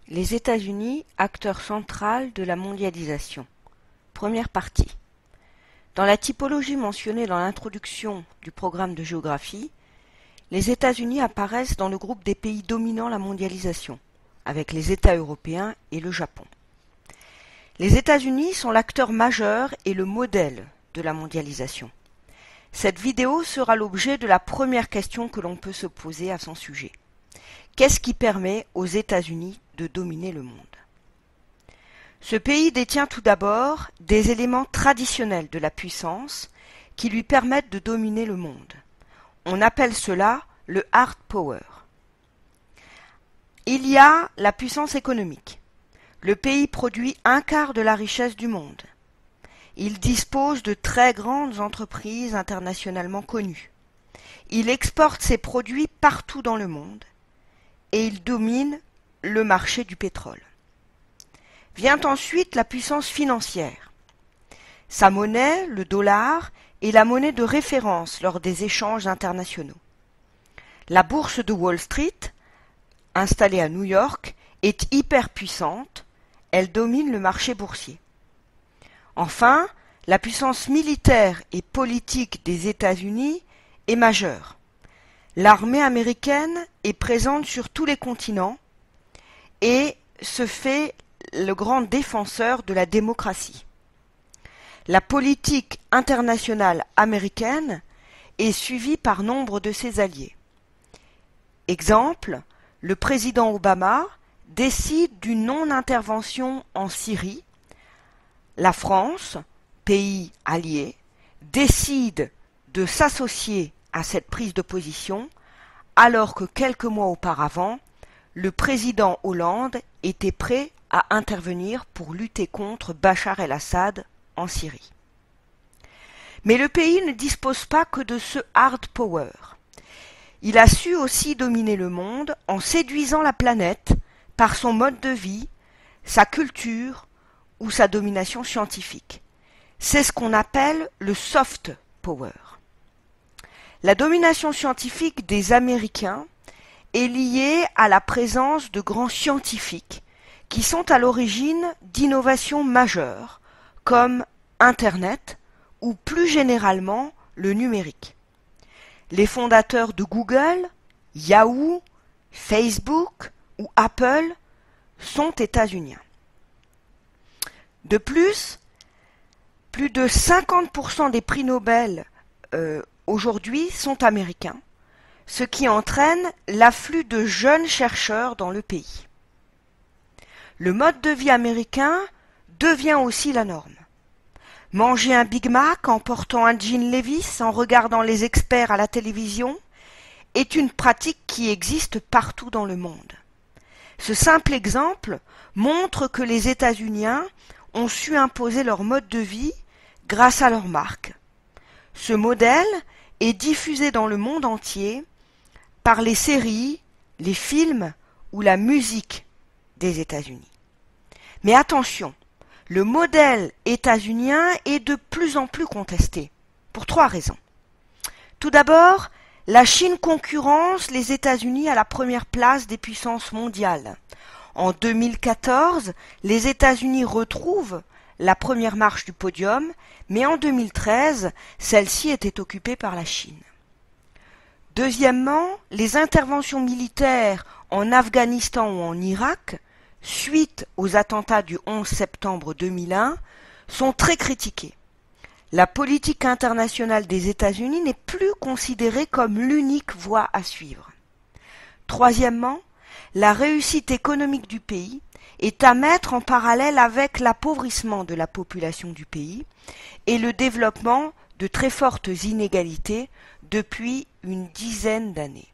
Les États-Unis, acteur central de la mondialisation. Première partie. Dans la typologie mentionnée dans l'introduction du programme de géographie, les États-Unis apparaissent dans le groupe des pays dominant la mondialisation, avec les États européens et le Japon. Les États-Unis sont l'acteur majeur et le modèle de la mondialisation. Cette vidéo sera l'objet de la première question que l'on peut se poser à son sujet. Qu'est-ce qui permet aux États-Unis de dominer le monde? Ce pays détient tout d'abord des éléments traditionnels de la puissance qui lui permettent de dominer le monde. On appelle cela le hard power. Il y a la puissance économique. Le pays produit un quart de la richesse du monde. Il dispose de très grandes entreprises internationalement connues. Il exporte ses produits partout dans le monde et il domine le marché du pétrole. Vient ensuite la puissance financière. Sa monnaie, le dollar, est la monnaie de référence lors des échanges internationaux. La bourse de Wall Street, installée à New York, est hyper puissante. Elle domine le marché boursier. Enfin, la puissance militaire et politique des États-Unis est majeure. L'armée américaine est présente sur tous les continents et se fait le grand défenseur de la démocratie. La politique internationale américaine est suivie par nombre de ses alliés. Exemple, le président Obama décide d'une non-intervention en Syrie. La France, pays allié, décide de s'associer à cette prise de position, alors que quelques mois auparavant, le président Hollande était prêt à intervenir pour lutter contre Bachar el-Assad en Syrie. Mais le pays ne dispose pas que de ce hard power. Il a su aussi dominer le monde en séduisant la planète par son mode de vie, sa culture ou sa domination scientifique. C'est ce qu'on appelle le soft power. La domination scientifique des Américains est liée à la présence de grands scientifiques qui sont à l'origine d'innovations majeures comme Internet ou plus généralement le numérique. Les fondateurs de Google, Yahoo, Facebook ou Apple sont états-uniens. De plus de 50% des prix Nobel aujourd'hui sont américains, ce qui entraîne l'afflux de jeunes chercheurs dans le pays. Le mode de vie américain devient aussi la norme. Manger un Big Mac en portant un jean Levi's en regardant les experts à la télévision est une pratique qui existe partout dans le monde. Ce simple exemple montre que les États-Unis ont su imposer leur mode de vie grâce à leur marque. Ce modèle est diffusé dans le monde entier par les séries, les films ou la musique des États-Unis. Mais attention, le modèle états-unien est de plus en plus contesté, pour 3 raisons. Tout d'abord, la Chine concurrence les États-Unis à la première place des puissances mondiales. En 2014, les États-Unis retrouvent la première marche du podium, mais en 2013, celle-ci était occupée par la Chine. Deuxièmement, les interventions militaires en Afghanistan ou en Irak, suite aux attentats du 11 septembre 2001, sont très critiquées. La politique internationale des États-Unis n'est plus considérée comme l'unique voie à suivre. Troisièmement, la réussite économique du pays est à mettre en parallèle avec l'appauvrissement de la population du pays et le développement de très fortes inégalités depuis une dizaine d'années.